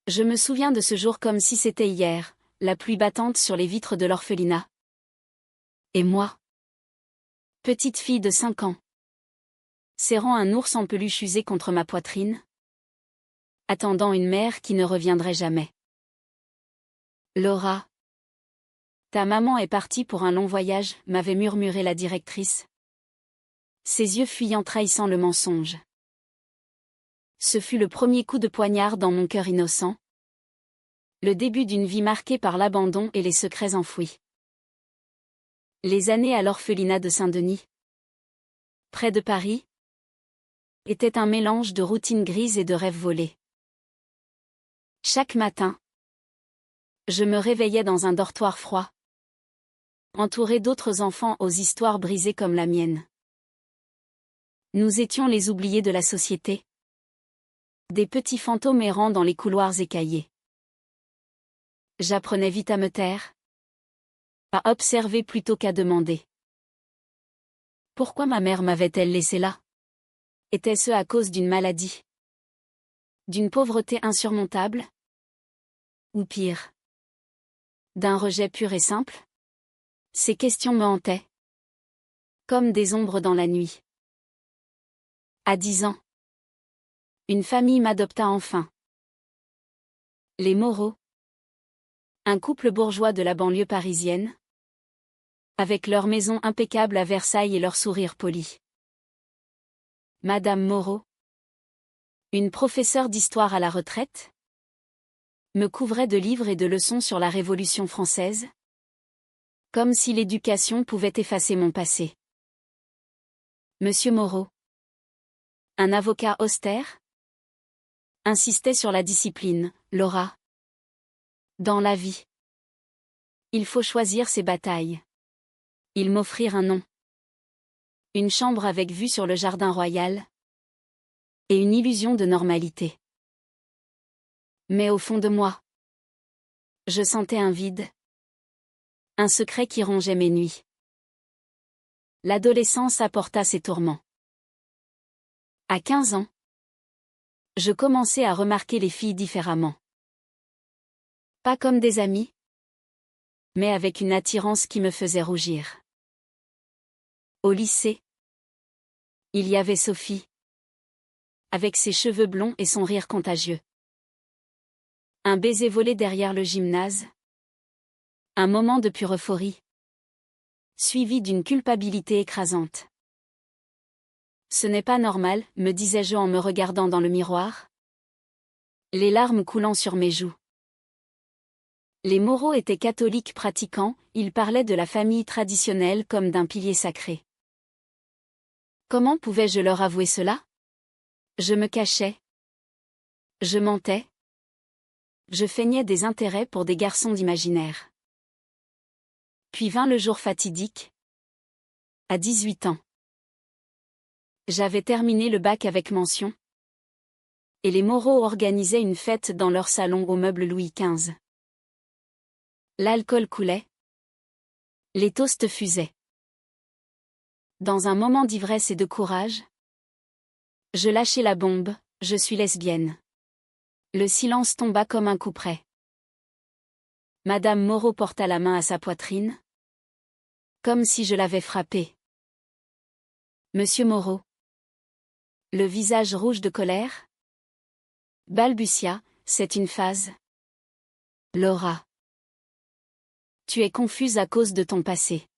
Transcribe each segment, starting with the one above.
Je me souviens de ce jour comme si c'était hier, la pluie battante sur les vitres de l'orphelinat. Et moi, petite fille de 5 ans, serrant un ours en peluche usé contre ma poitrine, attendant une mère qui ne reviendrait jamais. Laura, ta maman est partie pour un long voyage, m'avait murmuré la directrice. Ses yeux fuyants trahissant le mensonge. Ce fut le premier coup de poignard dans mon cœur innocent. Le début d'une vie marquée par l'abandon et les secrets enfouis. Les années à l'orphelinat de Saint-Denis, près de Paris, étaient un mélange de routine grise et de rêves volés. Chaque matin, je me réveillais dans un dortoir froid, entouré d'autres enfants aux histoires brisées comme la mienne. Nous étions les oubliés de la société. Des petits fantômes errants dans les couloirs écaillés. J'apprenais vite à me taire, à observer plutôt qu'à demander. Pourquoi ma mère m'avait-elle laissé là? Était-ce à cause d'une maladie? D'une pauvreté insurmontable? Ou pire, d'un rejet pur et simple? Ces questions me hantaient, comme des ombres dans la nuit. À 10 ans, une famille m'adopta enfin. Les Moreau, un couple bourgeois de la banlieue parisienne, avec leur maison impeccable à Versailles et leur sourire poli. Madame Moreau, une professeure d'histoire à la retraite, me couvrait de livres et de leçons sur la Révolution française, comme si l'éducation pouvait effacer mon passé. Monsieur Moreau, un avocat austère, insistait sur la discipline. Laura, dans la vie, il faut choisir ses batailles. Ils m'offrirent un nom, une chambre avec vue sur le jardin royal, et une illusion de normalité. Mais au fond de moi, je sentais un vide, un secret qui rongeait mes nuits. L'adolescence apporta ses tourments. À 15 ans, je commençais à remarquer les filles différemment. Pas comme des amies, mais avec une attirance qui me faisait rougir. Au lycée, il y avait Sophie, avec ses cheveux blonds et son rire contagieux. Un baiser volé derrière le gymnase. Un moment de pure euphorie, suivi d'une culpabilité écrasante. Ce n'est pas normal, me disais-je en me regardant dans le miroir, les larmes coulant sur mes joues. Les Moreau étaient catholiques pratiquants, ils parlaient de la famille traditionnelle comme d'un pilier sacré. Comment pouvais-je leur avouer cela? Je me cachais. Je mentais. Je feignais des intérêts pour des garçons d'imaginaire. Puis vint le jour fatidique. À 18 ans. J'avais terminé le bac avec mention. Et les Moreau organisaient une fête dans leur salon aux meubles Louis XV. L'alcool coulait. Les toasts fusaient. Dans un moment d'ivresse et de courage, je lâchai la bombe, je suis lesbienne. Le silence tomba comme un coup près. Madame Moreau porta la main à sa poitrine, comme si je l'avais frappé. Monsieur Moreau, le visage rouge de colère, balbutia, c'est une phase. Laura, tu es confuse à cause de ton passé.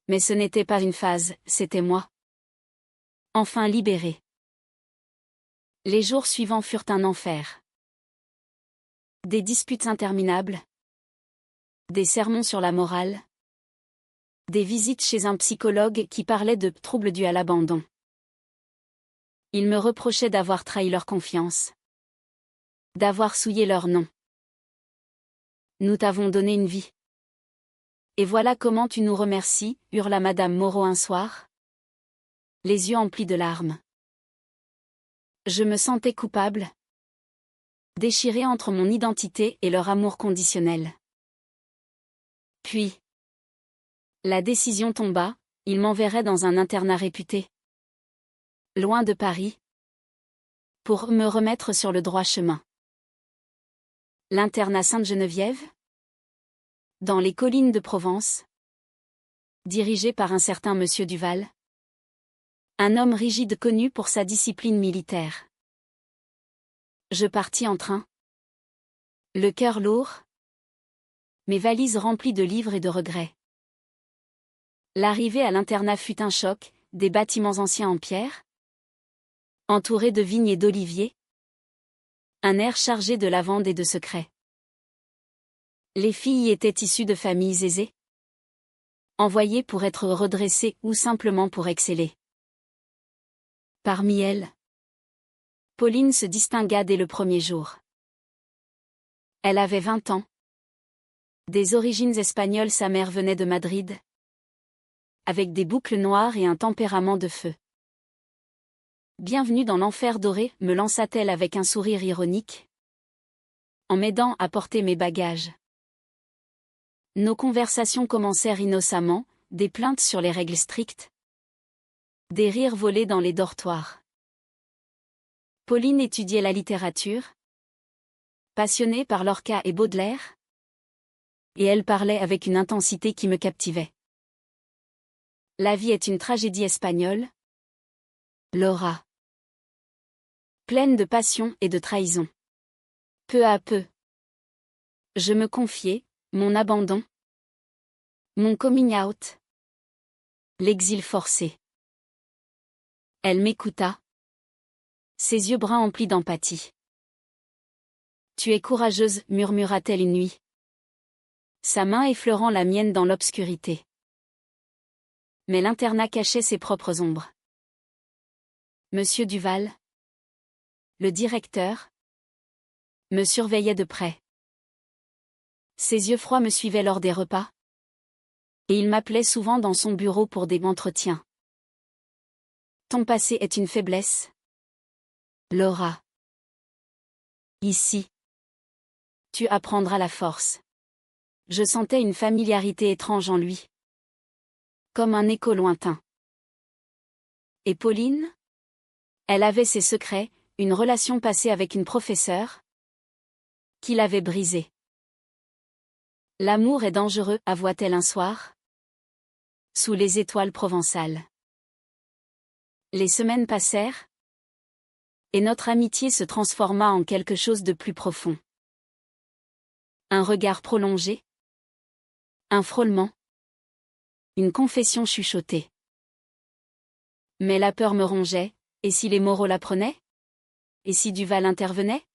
Mais ce n'était pas une phase, c'était moi. Enfin libérée. Les jours suivants furent un enfer. Des disputes interminables. Des sermons sur la morale. Des visites chez un psychologue qui parlait de troubles dus à l'abandon. Ils me reprochaient d'avoir trahi leur confiance. D'avoir souillé leur nom. Nous t'avons donné une vie. Et voilà comment tu nous remercies, hurla Madame Moreau un soir. Les yeux emplis de larmes. Je me sentais coupable. Déchirée entre mon identité et leur amour conditionnel. Puis, la décision tomba, ils m'enverraient dans un internat réputé. Loin de Paris. Pour me remettre sur le droit chemin. L'internat Sainte-Geneviève? Dans les collines de Provence? Dirigé par un certain Monsieur Duval? Un homme rigide connu pour sa discipline militaire. Je partis en train. Le cœur lourd. Mes valises remplies de livres et de regrets. L'arrivée à l'internat fut un choc, des bâtiments anciens en pierre, entourés de vignes et d'oliviers. Un air chargé de lavande et de secrets. Les filles y étaient issues de familles aisées, envoyées pour être redressées ou simplement pour exceller. Parmi elles, Pauline se distingua dès le premier jour. Elle avait 20 ans. Des origines espagnoles, sa mère venait de Madrid, avec des boucles noires et un tempérament de feu. Bienvenue dans l'enfer doré, me lança-t-elle avec un sourire ironique, en m'aidant à porter mes bagages. Nos conversations commencèrent innocemment, des plaintes sur les règles strictes, des rires volés dans les dortoirs. Pauline étudiait la littérature, passionnée par Lorca et Baudelaire, et elle parlait avec une intensité qui me captivait. La vie est une tragédie espagnole, Laura. Pleine de passion et de trahison. Peu à peu, je me confiai, mon abandon, mon coming out, l'exil forcé. Elle m'écouta, ses yeux bruns emplis d'empathie. Tu es courageuse, murmura-t-elle une nuit, sa main effleurant la mienne dans l'obscurité. Mais l'internat cachait ses propres ombres. Monsieur Duval, le directeur, me surveillait de près. Ses yeux froids me suivaient lors des repas, et il m'appelait souvent dans son bureau pour des entretiens. Ton passé est une faiblesse, Laura. Ici, tu apprendras la force. Je sentais une familiarité étrange en lui, comme un écho lointain. Et Pauline? Elle avait ses secrets, une relation passée avec une professeure, qui l'avait brisée. L'amour est dangereux, avoua-t-elle un soir, sous les étoiles provençales. Les semaines passèrent, et notre amitié se transforma en quelque chose de plus profond. Un regard prolongé, un frôlement, une confession chuchotée. Mais la peur me rongeait, et si les Moreau l'apprenaient? Et si Duval intervenait?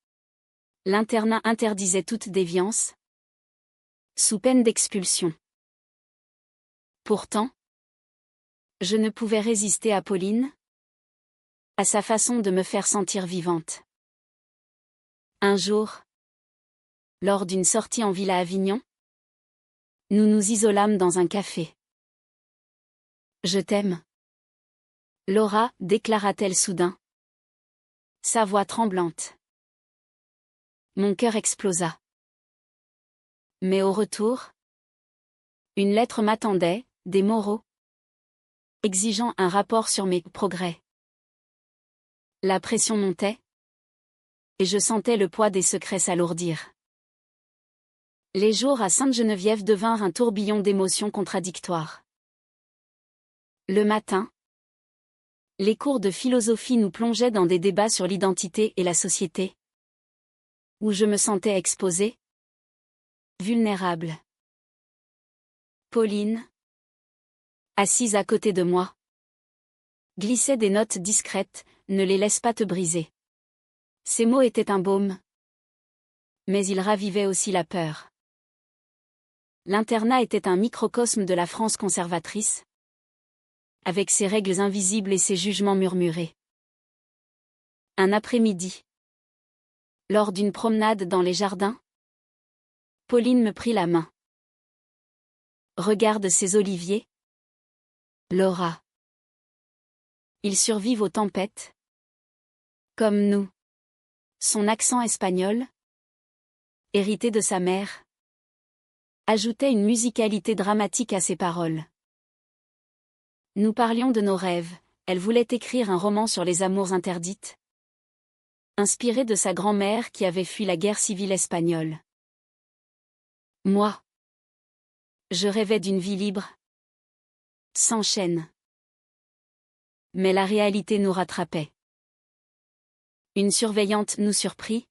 L'internat interdisait toute déviance, sous peine d'expulsion. Pourtant, je ne pouvais résister à Pauline, à sa façon de me faire sentir vivante. Un jour, lors d'une sortie en ville à Avignon, nous nous isolâmes dans un café. Je t'aime, Laura, déclara-t-elle soudain, sa voix tremblante. Mon cœur explosa. Mais au retour, une lettre m'attendait, des Moreau, exigeant un rapport sur mes progrès. La pression montait, et je sentais le poids des secrets s'alourdir. Les jours à Sainte-Geneviève devinrent un tourbillon d'émotions contradictoires. Le matin, les cours de philosophie nous plongeaient dans des débats sur l'identité et la société, où je me sentais exposée, vulnérable. Pauline, assise à côté de moi, glissait des notes discrètes, ne les laisse pas te briser. Ces mots étaient un baume, mais ils ravivaient aussi la peur. L'internat était un microcosme de la France conservatrice, avec ses règles invisibles et ses jugements murmurés. Un après-midi, lors d'une promenade dans les jardins, Pauline me prit la main. Regarde ces oliviers, Laura. Ils survivent aux tempêtes, comme nous. Son accent espagnol, hérité de sa mère, ajoutait une musicalité dramatique à ses paroles. Nous parlions de nos rêves, elle voulait écrire un roman sur les amours interdites. inspiré de sa grand-mère qui avait fui la guerre civile espagnole. Moi, je rêvais d'une vie libre, sans chaîne. Mais la réalité nous rattrapait. Une surveillante nous surprit.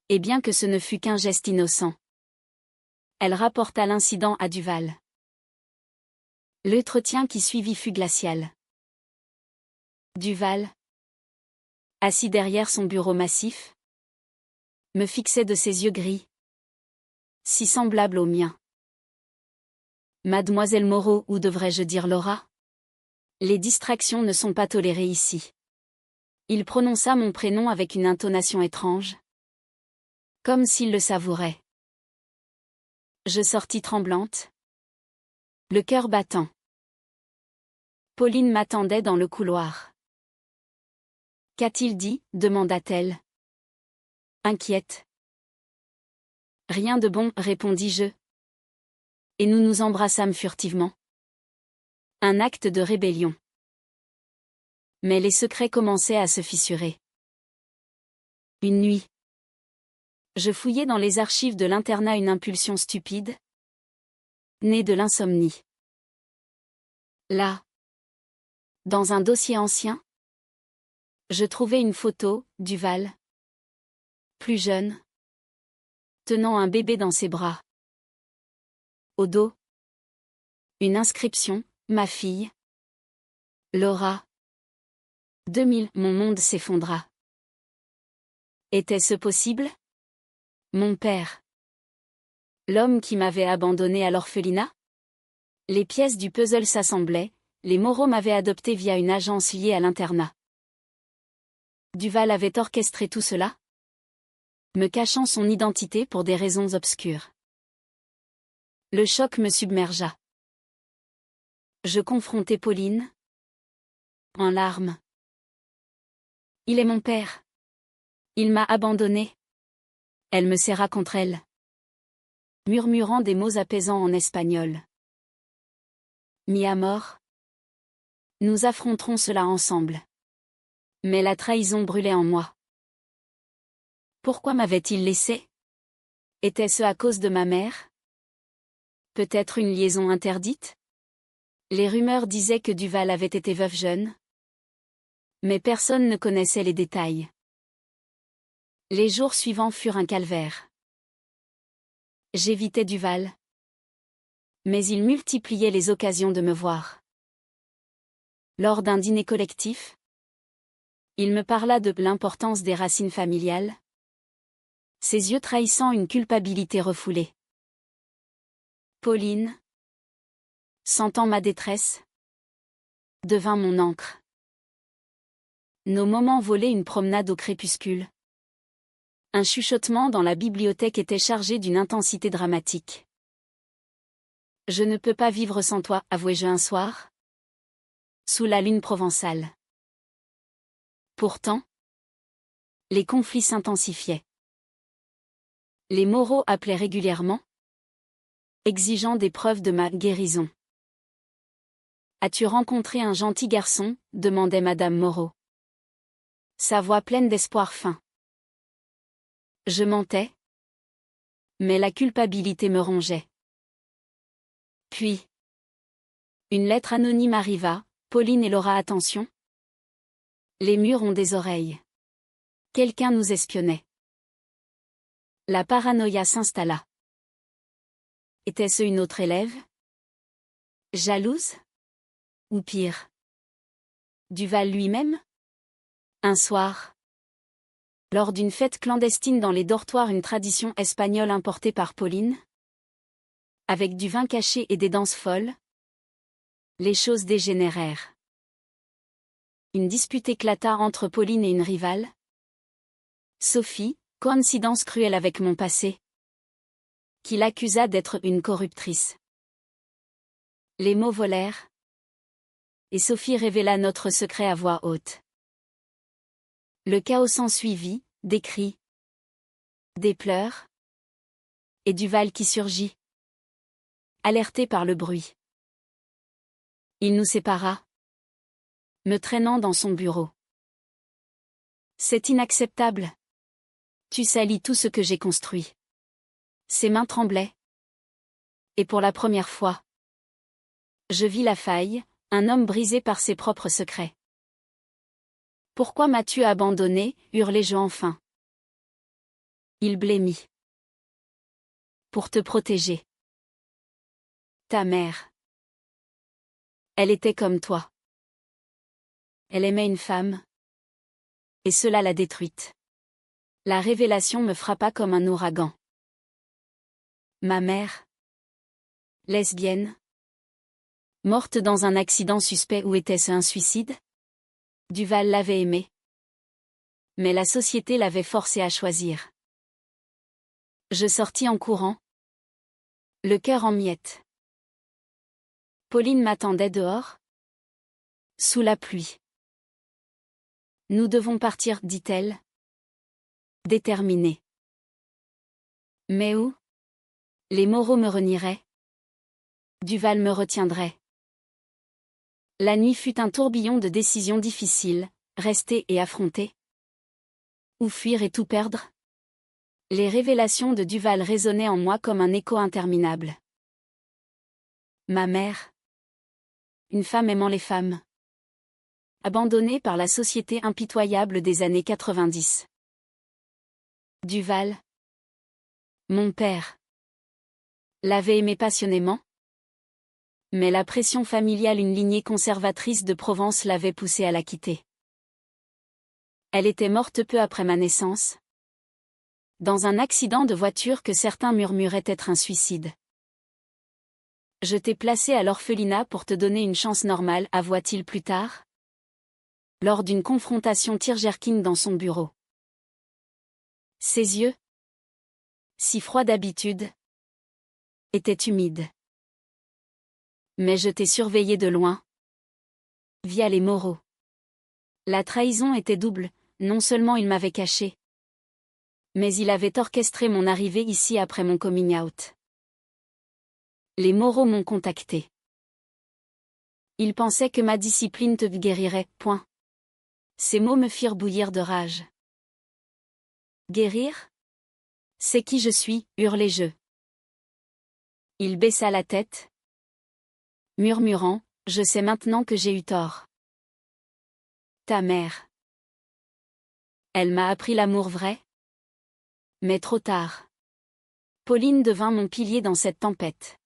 Et bien que ce ne fût qu'un geste innocent, elle rapporta l'incident à Duval. L'entretien qui suivit fut glacial. Duval, assis derrière son bureau massif, me fixait de ses yeux gris, si semblables aux miens. Mademoiselle Moreau, ou devrais-je dire Laura? Les distractions ne sont pas tolérées ici. Il prononça mon prénom avec une intonation étrange, comme s'il le savourait. Je sortis tremblante, le cœur battant. Pauline m'attendait dans le couloir. Qu'a-t-il dit? Demanda-t-elle. Inquiète. Rien de bon, répondis-je. Et nous nous embrassâmes furtivement. Un acte de rébellion. Mais les secrets commençaient à se fissurer. Une nuit. Je fouillais dans les archives de l'internat une impulsion stupide, née de l'insomnie. Là, dans un dossier ancien, je trouvais une photo, Duval, plus jeune, tenant un bébé dans ses bras. Au dos, une inscription, ma fille, Laura. 2000, mon monde s'effondra. Était-ce possible? Mon père. L'homme qui m'avait abandonné à l'orphelinat? Les pièces du puzzle s'assemblaient, les Moreau m'avaient adopté via une agence liée à l'internat. Duval avait orchestré tout cela, me cachant son identité pour des raisons obscures. Le choc me submergea. Je confrontai Pauline, en larmes. Il est mon père. Il m'a abandonné. Elle me serra contre elle, murmurant des mots apaisants en espagnol. Mi amor. Nous affronterons cela ensemble. Mais la trahison brûlait en moi. Pourquoi m'avait-il laissé? Était-ce à cause de ma mère? Peut-être une liaison interdite? Les rumeurs disaient que Duval avait été veuf jeune. Mais personne ne connaissait les détails. Les jours suivants furent un calvaire. J'évitais Duval. Mais il multipliait les occasions de me voir. Lors d'un dîner collectif, il me parla de l'importance des racines familiales, ses yeux trahissant une culpabilité refoulée. Pauline, sentant ma détresse, devint mon ancre. Nos moments volaient une promenade au crépuscule. Un chuchotement dans la bibliothèque était chargé d'une intensité dramatique. Je ne peux pas vivre sans toi, avouai-je un soir, sous la lune provençale. Pourtant, les conflits s'intensifiaient. Les Moreau appelaient régulièrement, exigeant des preuves de ma guérison. As-tu rencontré un gentil garçon? Demandait Madame Moreau. Sa voix pleine d'espoir fin. Je mentais, mais la culpabilité me rongeait. Puis, une lettre anonyme arriva. Pauline et Laura, attention. Les murs ont des oreilles. Quelqu'un nous espionnait. La paranoïa s'installa. Était-ce une autre élève? Jalouse? Ou pire? Duval lui-même? Un soir, lors d'une fête clandestine dans les dortoirs, une tradition espagnole importée par Pauline, avec du vin caché et des danses folles, les choses dégénérèrent. Une dispute éclata entre Pauline et une rivale. Sophie, coïncidence cruelle avec mon passé, qui l'accusa d'être une corruptrice. Les mots volèrent, et Sophie révéla notre secret à voix haute. Le chaos s'ensuivit, des cris, des pleurs, et Duval qui surgit, alerté par le bruit. Il nous sépara, me traînant dans son bureau. C'est inacceptable. Tu salis tout ce que j'ai construit. Ses mains tremblaient. Et pour la première fois, je vis la faille, un homme brisé par ses propres secrets. Pourquoi m'as-tu abandonné, hurlai-je enfin. Il blêmit. Pour te protéger. Ta mère. Elle était comme toi. Elle aimait une femme. Et cela l'a détruite. La révélation me frappa comme un ouragan. Ma mère. Lesbienne. Morte dans un accident suspect ou était-ce un suicide? Duval l'avait aimée. Mais la société l'avait forcé à choisir. Je sortis en courant. Le cœur en miettes. Pauline m'attendait dehors. Sous la pluie. Nous devons partir, dit-elle. Déterminée. Mais où? Les Moreau me renieraient. Duval me retiendrait. La nuit fut un tourbillon de décisions difficiles, rester et affronter. Ou fuir et tout perdre? Les révélations de Duval résonnaient en moi comme un écho interminable. Ma mère. Une femme aimant les femmes. Abandonnée par la société impitoyable des années 90. Duval. Mon père. L'avait aimé passionnément. Mais la pression familiale, une lignée conservatrice de Provence l'avait poussée à la quitter. Elle était morte peu après ma naissance. Dans un accident de voiture que certains murmuraient être un suicide. Je t'ai placé à l'orphelinat pour te donner une chance normale, avoua-t-il plus tard. Lors d'une confrontation Tirgerkin dans son bureau. Ses yeux, si froids d'habitude, étaient humides. Mais je t'ai surveillé de loin. Via les Moreau. La trahison était double, non seulement il m'avait caché, mais il avait orchestré mon arrivée ici après mon coming out. Les Moreau m'ont contacté. Ils pensaient que ma discipline te guérirait, point. Ces mots me firent bouillir de rage. Guérir? C'est qui je suis, hurlai-je. Il baissa la tête, murmurant, je sais maintenant que j'ai eu tort. Ta mère. Elle m'a appris l'amour vrai? Mais trop tard. Pauline devint mon pilier dans cette tempête.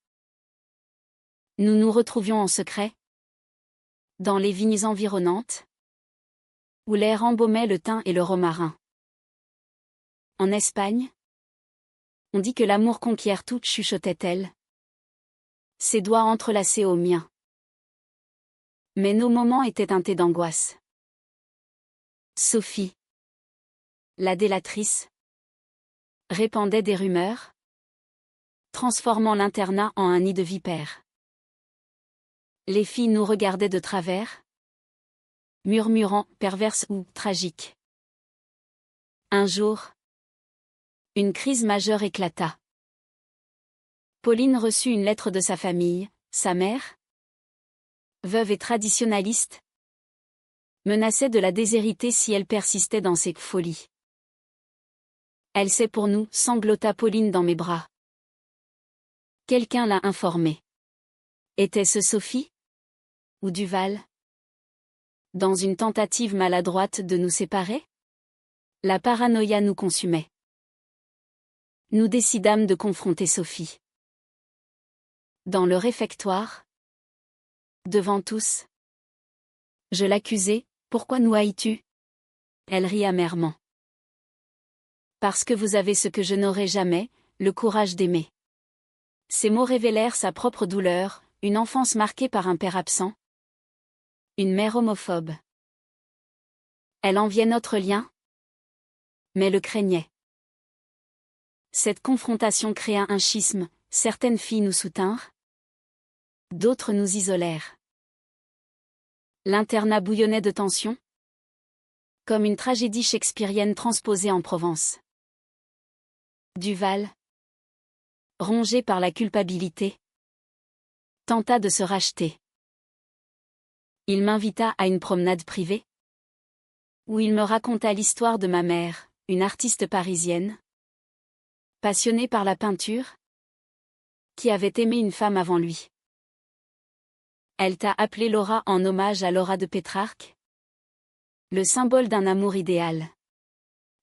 Nous nous retrouvions en secret. Dans les vignes environnantes. Où l'air embaumait le thym et le romarin. En Espagne. On dit que l'amour conquiert tout, chuchotait-elle. Ses doigts entrelacés aux miens. Mais nos moments étaient teintés d'angoisse. Sophie. La délatrice. Répandait des rumeurs. Transformant l'internat en un nid de vipères. Les filles nous regardaient de travers. Murmurant, perverse ou tragique. Un jour, une crise majeure éclata. Pauline reçut une lettre de sa famille, sa mère, veuve et traditionnaliste, menaçait de la déshériter si elle persistait dans ses folies. Elle sait pour nous, sanglota Pauline dans mes bras. Quelqu'un l'a informée. Était-ce Sophie? Ou Duval? Dans une tentative maladroite de nous séparer? La paranoïa nous consumait. Nous décidâmes de confronter Sophie. Dans le réfectoire. Devant tous. Je l'accusai, pourquoi nous haïs-tu? Elle rit amèrement. Parce que vous avez ce que je n'aurai jamais, le courage d'aimer. Ces mots révélèrent sa propre douleur, une enfance marquée par un père absent. Une mère homophobe. Elle enviait notre lien, mais le craignait. Cette confrontation créa un schisme, certaines filles nous soutinrent, d'autres nous isolèrent. L'internat bouillonnait de tension, comme une tragédie shakespearienne transposée en Provence. Duval, rongé par la culpabilité, tenta de se racheter. Il m'invita à une promenade privée. où il me raconta l'histoire de ma mère, une artiste parisienne, passionnée par la peinture, qui avait aimé une femme avant lui. Elle t'a appelé Laura en hommage à Laura de Pétrarque, le symbole d'un amour idéal.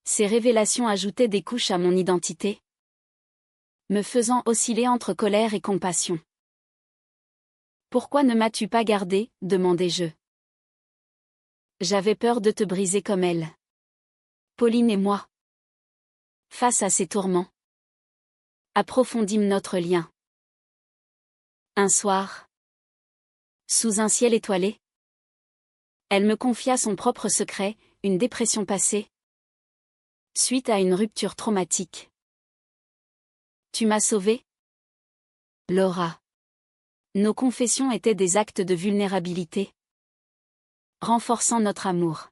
Ces révélations ajoutaient des couches à mon identité, me faisant osciller entre colère et compassion. Pourquoi ne m'as-tu pas gardé, demandai-je. J'avais peur de te briser comme elle. Pauline et moi. Face à ces tourments, approfondîmes notre lien. Un soir, sous un ciel étoilé, elle me confia son propre secret, une dépression passée, suite à une rupture traumatique. Tu m'as sauvée, Laura. Nos confessions étaient des actes de vulnérabilité, renforçant notre amour.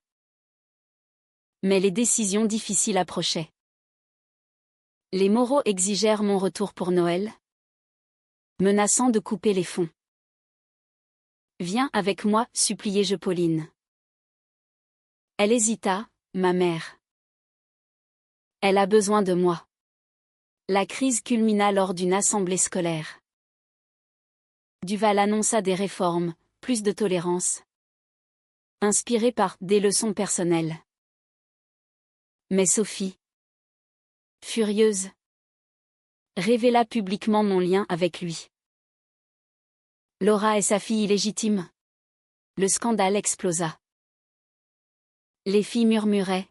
Mais les décisions difficiles approchaient. Les Moreau exigèrent mon retour pour Noël, menaçant de couper les fonds. Viens avec moi, suppliai-je Pauline. Elle hésita, ma mère. Elle a besoin de moi. La crise culmina lors d'une assemblée scolaire. Duval annonça des réformes, plus de tolérance, inspiré par des leçons personnelles. Mais Sophie, furieuse, révéla publiquement mon lien avec lui. Laura est sa fille illégitime. Le scandale explosa. Les filles murmuraient.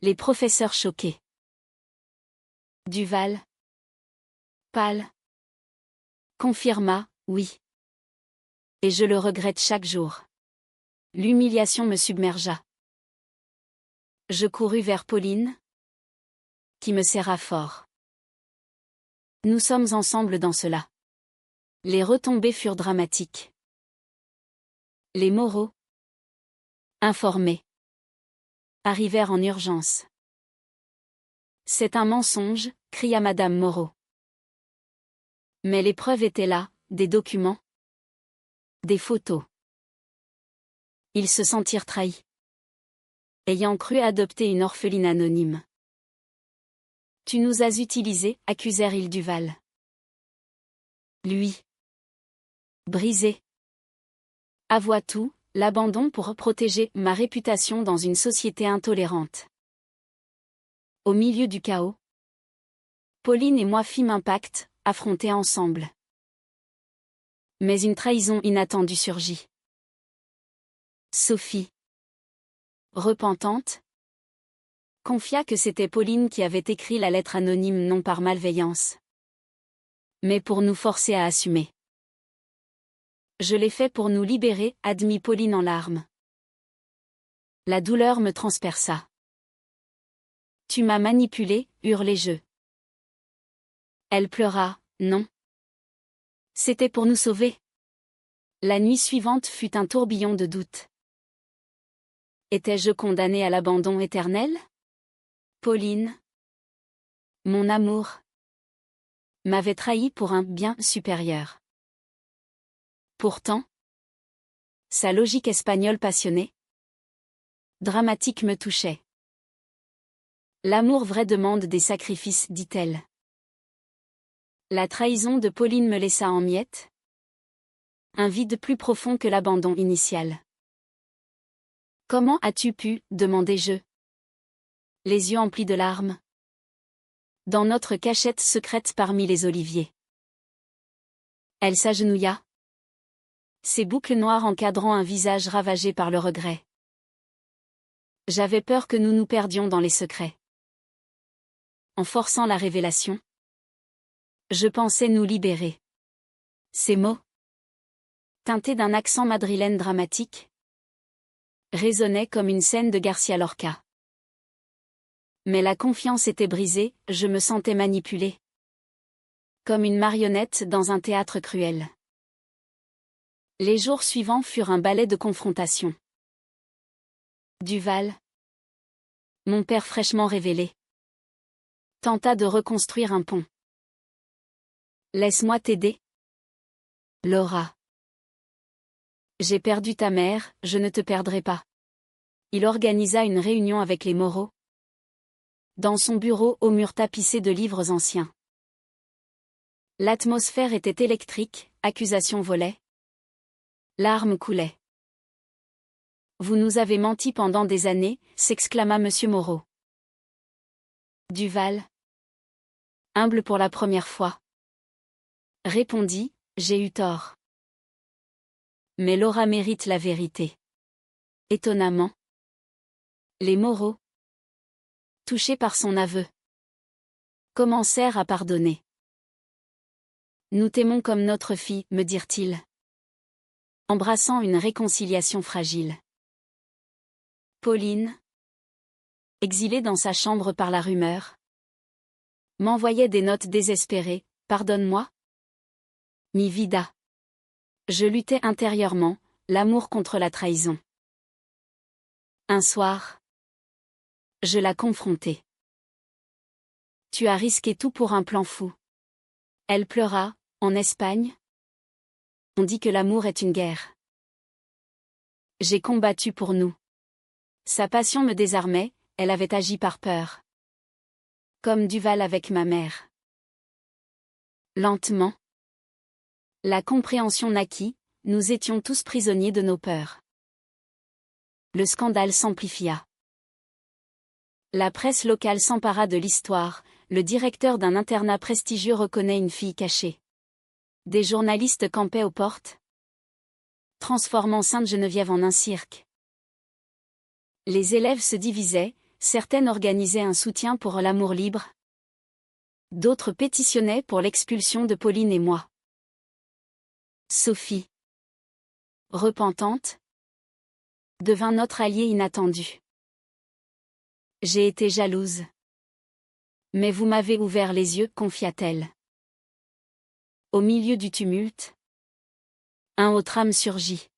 Les professeurs choqués. Duval, pâle, confirma, oui. Et je le regrette chaque jour. L'humiliation me submergea. Je courus vers Pauline, qui me serra fort. Nous sommes ensemble dans cela. Les retombées furent dramatiques. Les Moreau, informés, arrivèrent en urgence. C'est un mensonge, cria Madame Moreau. Mais les preuves étaient là, des documents, des photos. Ils se sentirent trahis, ayant cru adopter une orpheline anonyme. Tu nous as utilisés, accusèrent-ils Duval. Lui, brisé, avoua tout, l'abandon pour protéger ma réputation dans une société intolérante. Au milieu du chaos, Pauline et moi fîmes un pacte, affrontés ensemble. Mais une trahison inattendue surgit. Sophie, repentante, confia que c'était Pauline qui avait écrit la lettre anonyme non par malveillance, mais pour nous forcer à assumer. Je l'ai fait pour nous libérer, admit Pauline en larmes. La douleur me transperça. Tu m'as manipulé, hurlai-je. Elle pleura, non. C'était pour nous sauver. La nuit suivante fut un tourbillon de doutes. Étais-je condamnée à l'abandon éternel? Pauline, mon amour, m'avait trahi pour un bien supérieur. Pourtant, sa logique espagnole passionnée, dramatique me touchait. L'amour vrai demande des sacrifices, dit-elle. La trahison de Pauline me laissa en miettes. Un vide plus profond que l'abandon initial. Comment as-tu pu, demandai-je. Les yeux emplis de larmes. Dans notre cachette secrète parmi les oliviers. Elle s'agenouilla. Ses boucles noires encadrant un visage ravagé par le regret. J'avais peur que nous nous perdions dans les secrets. En forçant la révélation, je pensais nous libérer. Ces mots, teintés d'un accent madrilène dramatique, résonnaient comme une scène de Garcia Lorca. Mais la confiance était brisée, je me sentais manipulée. Comme une marionnette dans un théâtre cruel. Les jours suivants furent un ballet de confrontation. Duval, mon père fraîchement révélé, tenta de reconstruire un pont. Laisse-moi t'aider. Laura. J'ai perdu ta mère, je ne te perdrai pas. Il organisa une réunion avec les Moreau. Dans son bureau aux murs tapissés de livres anciens. L'atmosphère était électrique, accusations volaient. Larmes coulaient. Vous nous avez menti pendant des années, s'exclama monsieur Moreau. Duval, humble pour la première fois, répondit, j'ai eu tort. Mais Laura mérite la vérité. Étonnamment, les Moreau, touchés par son aveu, commencèrent à pardonner. Nous t'aimons comme notre fille, me dirent-ils, embrassant une réconciliation fragile. Pauline, exilée dans sa chambre par la rumeur, m'envoyait des notes désespérées, pardonne-moi. Mi vida. Je luttais intérieurement, l'amour contre la trahison. Un soir, je la confrontai. Tu as risqué tout pour un plan fou. Elle pleura, en Espagne. On dit que l'amour est une guerre. J'ai combattu pour nous. Sa passion me désarmait, elle avait agi par peur. Comme Duval avec ma mère. Lentement, la compréhension naquit, nous étions tous prisonniers de nos peurs. Le scandale s'amplifia. La presse locale s'empara de l'histoire, le directeur d'un internat prestigieux reconnaît une fille cachée. Des journalistes campaient aux portes, transformant Sainte-Geneviève en un cirque. Les élèves se divisaient, certaines organisaient un soutien pour l'amour libre. D'autres pétitionnaient pour l'expulsion de Pauline et moi. Sophie, repentante, devint notre alliée inattendue. J'ai été jalouse. Mais vous m'avez ouvert les yeux, confia-t-elle. Au milieu du tumulte, un autre âme surgit.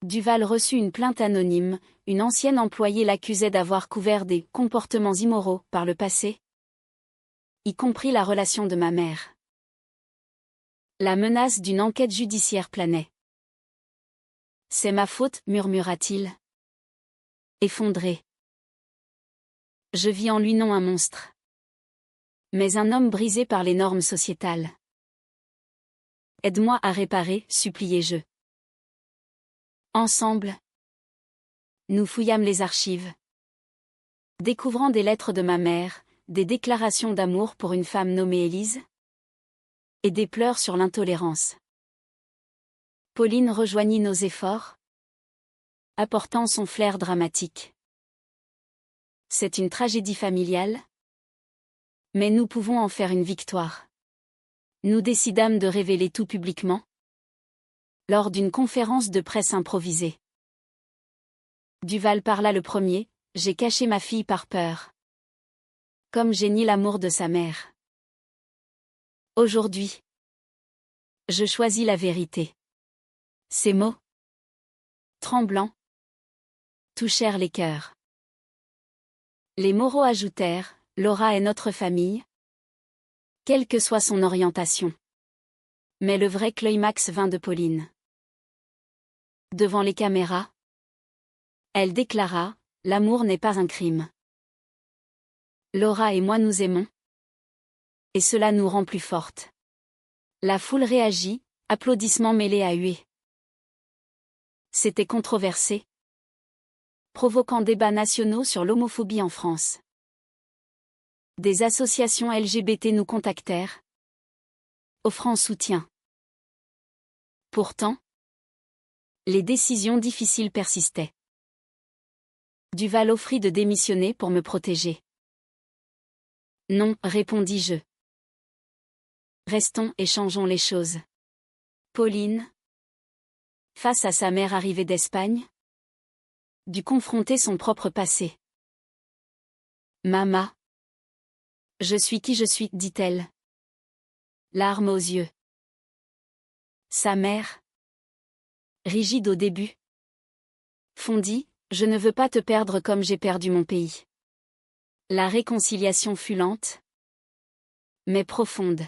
Duval reçut une plainte anonyme, une ancienne employée l'accusait d'avoir couvert des comportements immoraux par le passé, y compris la relation de ma mère. La menace d'une enquête judiciaire planait. C'est ma faute, murmura-t-il. Effondré. Je vis en lui non un monstre, mais un homme brisé par les normes sociétales. Aide-moi à réparer, suppliai-je. Ensemble, nous fouillâmes les archives, découvrant des lettres de ma mère, des déclarations d'amour pour une femme nommée Élise, et des pleurs sur l'intolérance. Pauline rejoignit nos efforts, apportant son flair dramatique. C'est une tragédie familiale, mais nous pouvons en faire une victoire. Nous décidâmes de révéler tout publiquement, lors d'une conférence de presse improvisée. Duval parla le premier, j'ai caché ma fille par peur. Comme j'ai nié l'amour de sa mère. Aujourd'hui, je choisis la vérité. Ces mots, tremblants, touchèrent les cœurs. Les Moreau ajoutèrent, Laura est notre famille, quelle que soit son orientation. Mais le vrai climax vint de Pauline. Devant les caméras, elle déclara, l'amour n'est pas un crime. Laura et moi nous aimons. Et cela nous rend plus fortes. La foule réagit, applaudissements mêlés à huées. C'était controversé, provoquant débats nationaux sur l'homophobie en France. Des associations LGBT nous contactèrent, offrant soutien. Pourtant, les décisions difficiles persistaient. Duval offrit de démissionner pour me protéger. Non, répondis-je. Restons et changeons les choses. Pauline, face à sa mère arrivée d'Espagne, dut confronter son propre passé. Mama, je suis qui je suis, dit-elle. Larmes aux yeux. Sa mère, rigide au début, fondit, je ne veux pas te perdre comme j'ai perdu mon pays. La réconciliation fut lente, mais profonde.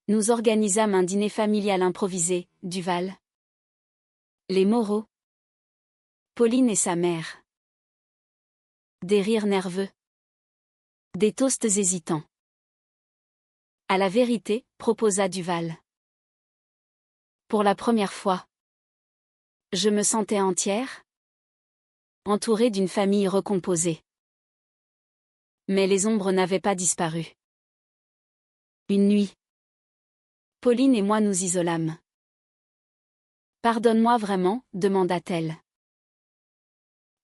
Nous organisâmes un dîner familial improvisé, Duval, les Moreau, Pauline et sa mère. Des rires nerveux. Des toasts hésitants. À la vérité, proposa Duval. Pour la première fois. Je me sentais entière, entourée d'une famille recomposée. Mais les ombres n'avaient pas disparu. Une nuit. Pauline et moi nous isolâmes. Pardonne-moi vraiment, demanda-t-elle.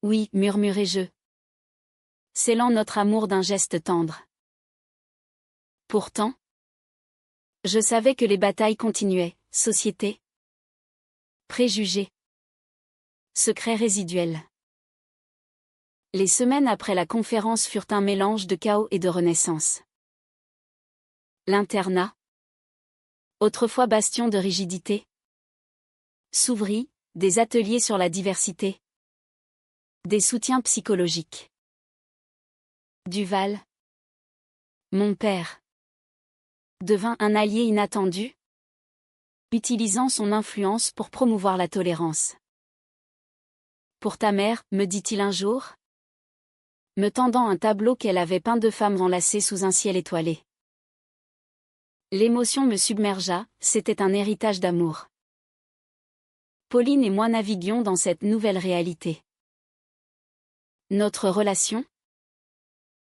Oui, murmurai-je, scellant notre amour d'un geste tendre. Pourtant, je savais que les batailles continuaient, société, préjugés, secrets résiduels. Les semaines après la conférence furent un mélange de chaos et de renaissance. L'internat, autrefois bastion de rigidité, s'ouvrit, des ateliers sur la diversité, des soutiens psychologiques. Duval, mon père, devint un allié inattendu, utilisant son influence pour promouvoir la tolérance. Pour ta mère, me dit-il un jour, me tendant un tableau qu'elle avait peint de femmes enlacées sous un ciel étoilé. L'émotion me submergea, c'était un héritage d'amour. Pauline et moi naviguions dans cette nouvelle réalité. Notre relation,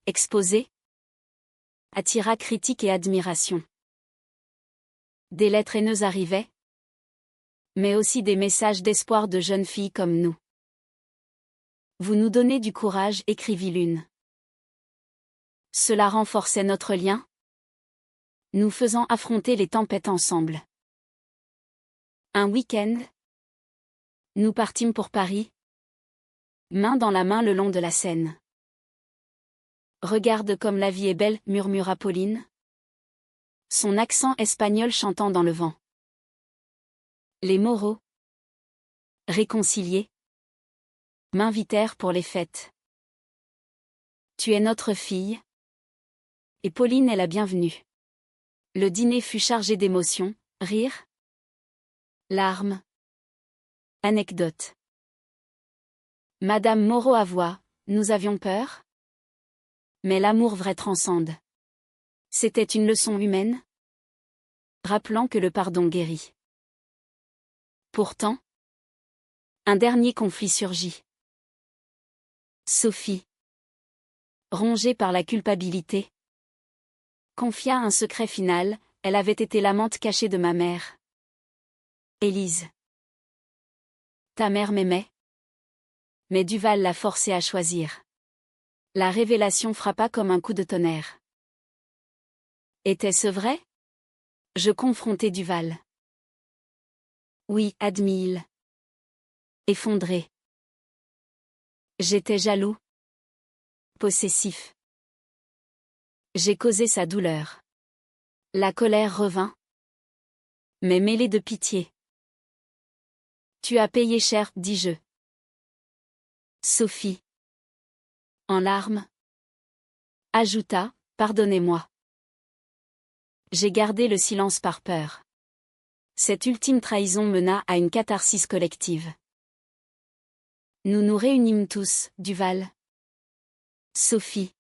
exposée, attira critique et admiration. Des lettres haineuses arrivaient, mais aussi des messages d'espoir de jeunes filles comme nous. Vous nous donnez du courage, écrivit l'une. Cela renforçait notre lien, nous faisant affronter les tempêtes ensemble. Un week-end, nous partîmes pour Paris, main dans la main le long de la Seine. Regarde comme la vie est belle, murmura Pauline, son accent espagnol chantant dans le vent. Les Moreau, réconciliés, m'invitèrent pour les fêtes. Tu es notre fille, et Pauline est la bienvenue. Le dîner fut chargé d'émotions, rires, larmes, anecdotes. Madame Moreau avoua, nous avions peur, mais l'amour vrai transcende. C'était une leçon humaine, rappelant que le pardon guérit. Pourtant, un dernier conflit surgit. Sophie, rongée par la culpabilité, confia un secret final, elle avait été l'amante cachée de ma mère. Élise. Ta mère m'aimait. Mais Duval l'a forcée à choisir. La révélation frappa comme un coup de tonnerre. Était-ce vrai? Je confrontai Duval. Oui, admit-il. Effondré. J'étais jaloux. Possessif. J'ai causé sa douleur. La colère revint, mais mêlée de pitié. Tu as payé cher, dis-je. Sophie, en larmes, ajouta, pardonnez-moi. J'ai gardé le silence par peur. Cette ultime trahison mena à une catharsis collective. Nous nous réunîmes tous, Duval, Sophie,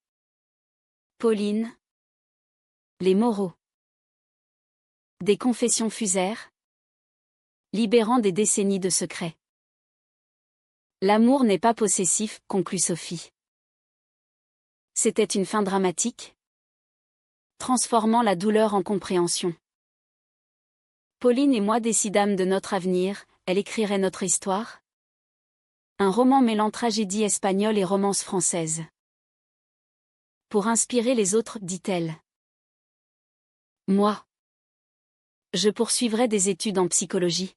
Pauline, les Moreau. Des confessions fusèrent, libérant des décennies de secrets. L'amour n'est pas possessif, conclut Sophie. C'était une fin dramatique, transformant la douleur en compréhension. Pauline et moi décidâmes de notre avenir, elle écrirait notre histoire. Un roman mêlant tragédie espagnole et romance française. Pour inspirer les autres, dit-elle. Moi, je poursuivrai des études en psychologie.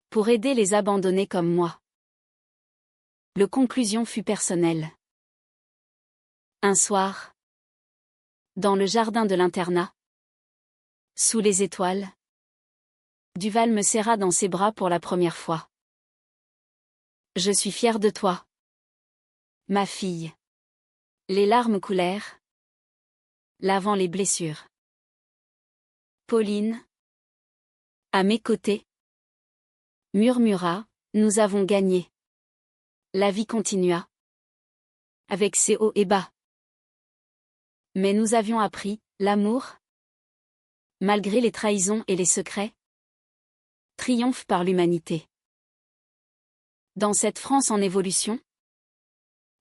Pour aider les abandonnés comme moi. Le conclusion fut personnelle. Un soir, dans le jardin de l'internat, sous les étoiles, Duval me serra dans ses bras pour la première fois. Je suis fier de toi, ma fille. Les larmes coulèrent, lavant les blessures. Pauline, à mes côtés, murmura, nous avons gagné. La vie continua. Avec ses hauts et bas. Mais nous avions appris, l'amour, malgré les trahisons et les secrets, triomphe par l'humanité. Dans cette France en évolution,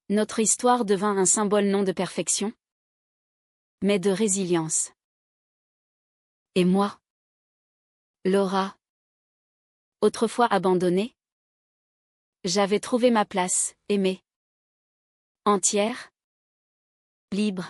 notre histoire devint un symbole non de perfection, mais de résilience. Et moi, Laura, autrefois abandonnée, j'avais trouvé ma place, aimée, entière, libre.